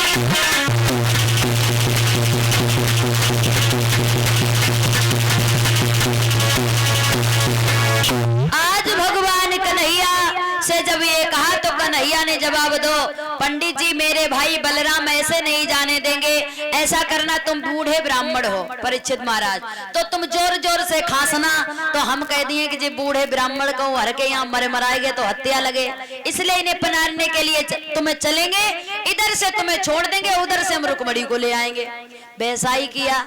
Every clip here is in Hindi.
आज भगवान कन्हैया से जब ये कहा तो कन्हैया ने जवाब दो, पंडित जी मेरे भाई बलराम ऐसे नहीं जाने देंगे, ऐसा करना तुम बूढ़े ब्राह्मण हो परीक्षित महाराज, तो तुम जोर जोर से खांसना, तो हम कह दिए कि जी बूढ़े ब्राह्मण को हर के यहाँ मरे मराएंगे तो हत्या लगे, इसलिए इन्हें पनारने के लिए तुम्हें चलेंगे, इधर से तुम्हें छोड़ देंगे, उधर से हम रुक्मणी को ले आएंगे। वैसा ही किया।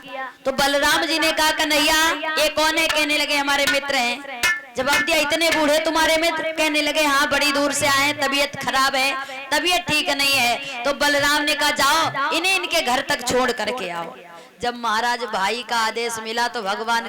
तो बलराम जी ने कहा कन्हैया ये कौन है? कहने लगे हमारे मित्र हैं। जवाब दिया इतने बूढ़े तुम्हारे मित्र? कहने लगे हाँ बड़ी दूर से आए, तबीयत खराब है, तबीयत ठीक नहीं है। तो बलराम ने कहा जाओ इन्हें इनके घर तक छोड़ करके आओ। जब महाराज भाई का आदेश मिला तो भगवान